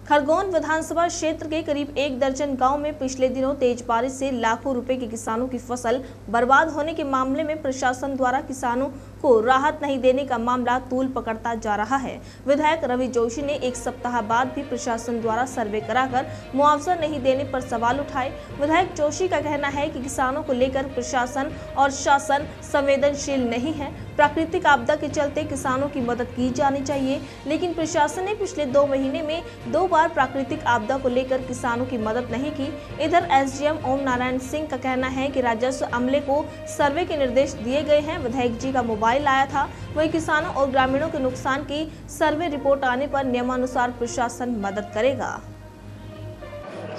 खरगोन विधानसभा क्षेत्र के करीब 1 दर्जन गांव में पिछले दिनों तेज बारिश से लाखों रुपए की किसानों की फसल बर्बाद होने के मामले में प्रशासन द्वारा किसानों को राहत नहीं देने का मामला तूल पकड़ता जा रहा है। विधायक रवि जोशी ने 1 सप्ताह बाद भी प्रशासन द्वारा सर्वे कराकर मुआवजा नहीं देने पर सवाल उठाए। विधायक जोशी का कहना है कि किसानों को लेकर प्रशासन और शासन संवेदनशील नहीं है। प्राकृतिक आपदा के चलते किसानों की मदद की जानी चाहिए, लेकिन प्रशासन ने पिछले 2 महीने में 2 बार प्राकृतिक आपदा को लेकर किसानों की मदद नहीं की। इधर एसडीएम ओम नारायण सिंह का कहना है कि राजस्व अमले को सर्वे के निर्देश दिए गए हैं। विधायक जी का मोबाइल आया था, वही किसानों और ग्रामीणों के नुकसान की सर्वे रिपोर्ट आने पर नियमानुसार प्रशासन मदद करेगा।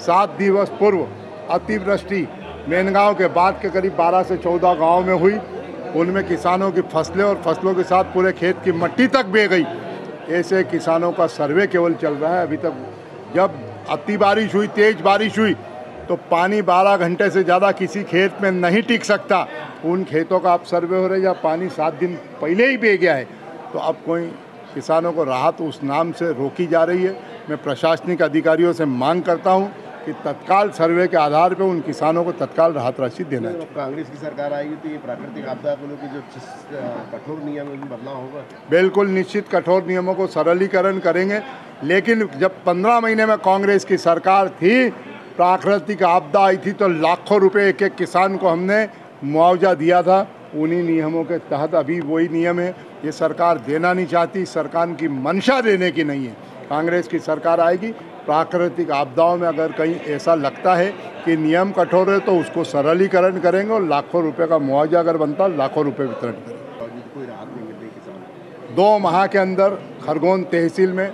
7 दिवस पूर्व अतिवृष्टि मेनगांव के बाद के करीब 12 से 14 गाँव में हुई। उनमें किसानों की फसलें और फसलों के साथ पूरे खेत की मिट्टी तक बह गई। ऐसे किसानों का सर्वे केवल चल रहा है। अभी तक जब अति बारिश हुई, तेज बारिश हुई, तो पानी 12 घंटे से ज़्यादा किसी खेत में नहीं टिक सकता। उन खेतों का अब सर्वे हो रहा है या पानी 7 दिन पहले ही बह गया है, तो अब कोई किसानों को राहत उस नाम से रोकी जा रही है। मैं प्रशासनिक अधिकारियों से मांग करता हूं कि तत्काल सर्वे के आधार पर उन किसानों को तत्काल राहत राशि देना चाहिए। कांग्रेस की सरकार आएगी तो ये प्राकृतिक आपदा को लेकर जो कठोर नियम है उनमें बदलाव होगा। बिल्कुल निश्चित कठोर नियमों को सरलीकरण करेंगे, लेकिन जब 15 महीने में कांग्रेस की सरकार थी, प्राकृतिक आपदा आई थी तो लाखों रुपए एक एक किसान को हमने मुआवजा दिया था। उन्हीं नियमों के तहत अभी वही नियम है। ये सरकार देना नहीं चाहती, सरकार की मंशा देने की नहीं है। कांग्रेस की सरकार आएगी, प्राकृतिक आपदाओं में अगर कहीं ऐसा लगता है कि नियम कठोर है तो उसको सरलीकरण करेंगे और लाखों रुपए का मुआवजा अगर बनता है लाखों रुपए वितरण करेंगे। कोई राहत नहीं मिल रही किसान 2 माह के अंदर खरगोन तहसील में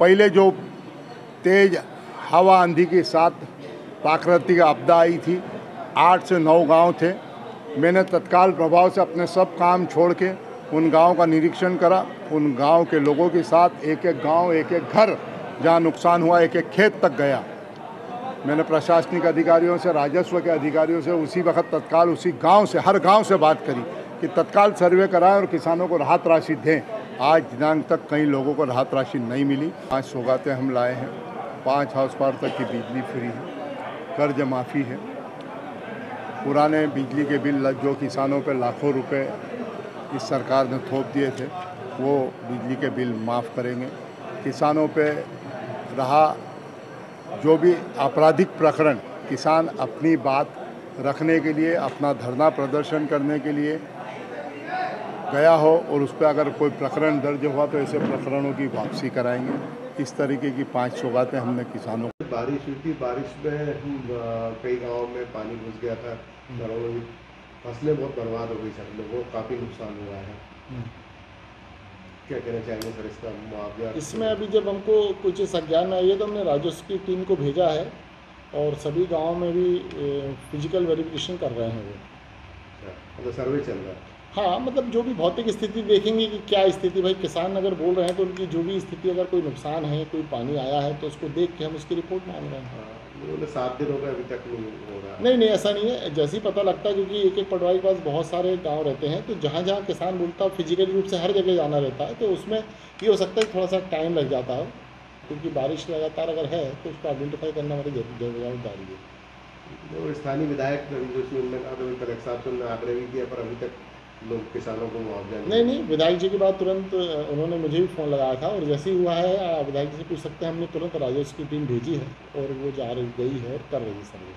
पहले जो तेज हवा आंधी के साथ प्राकृतिक आपदा आई थी, 8 से 9 गांव थे। मैंने तत्काल प्रभाव से अपने सब काम छोड़ के उन गांव का निरीक्षण करा। उन गांव के लोगों के साथ एक एक गांव, एक एक घर जहां नुकसान हुआ, एक एक खेत तक गया। मैंने प्रशासनिक अधिकारियों से, राजस्व के अधिकारियों से उसी वक्त तत्काल उसी गांव से, हर गांव से बात करी कि तत्काल सर्वे कराएं और किसानों को राहत राशि दें। आज दिनांक तक कई लोगों को राहत राशि नहीं मिली। 5 सौगातें हम लाए हैं, 5 हाउस पावर तक की बिजली फ्री है, कर्ज माफ़ी है। पुराने बिजली के बिल जो किसानों पर लाखों रुपए इस सरकार ने थोप दिए थे, वो बिजली के बिल माफ़ करेंगे। किसानों पे रहा जो भी आपराधिक प्रकरण, किसान अपनी बात रखने के लिए, अपना धरना प्रदर्शन करने के लिए गया हो और उस पर अगर कोई प्रकरण दर्ज हुआ तो ऐसे प्रकरणों की वापसी कराएंगे। इस तरीके की 5 सौगातें हमने किसानों को। बारिश हुई थी, बारिश में कई गाँव में पानी घुस गया था, घरों में फसलें बहुत बर्बाद हो गई, सब लोगों को काफ़ी नुकसान हुआ है। क्या कहना चाहेंगे सर इसका मुआवजा? इसमें अभी जब हमको कुछ संज्ञान में आई है तो हमने राजस्व की टीम को भेजा है और सभी गाँव में भी फिजिकल वेरिफिकेशन कर रहे हैं वो। मतलब सर्वे चल रहा है। हाँ, मतलब जो भी भौतिक स्थिति देखेंगे कि क्या स्थिति, भाई किसान अगर बोल रहे हैं तो उनकी जो भी स्थिति, अगर कोई नुकसान है, कोई पानी आया है तो उसको देख के हम उसकी रिपोर्ट मांग रहे हैं। 7 दिन हो गए अभी तक नहीं हो रहा। नहीं, ऐसा नहीं है। जैसे ही पता लगता है, क्योंकि एक पटवारी के पास बहुत सारे गांव रहते हैं, तो जहाँ जहाँ किसान बोलता है फिजिकली रूप से हर जगह जाना रहता है, तो उसमें ये हो सकता है थोड़ा सा टाइम लग जाता है, क्योंकि बारिश लगातार अगर है तो उसको आइडेंटिफाई करना हमारी जवाबदारी है। जो स्थानीय विधायक रवि जोशी उन्होंने कलेक्टर साहब से उन्होंने आग्रह भी किया, पर अभी तक लोग किसानों को मुआवजा नहीं, विधायक जी के बाद तुरंत उन्होंने मुझे भी फ़ोन लगाया था और जैसे ही हुआ है विधायक जी से पूछ सकते हैं, हमने तुरंत राजस्व की टीम भेजी है और वो जा रही गई है और कर रही है सर्वे।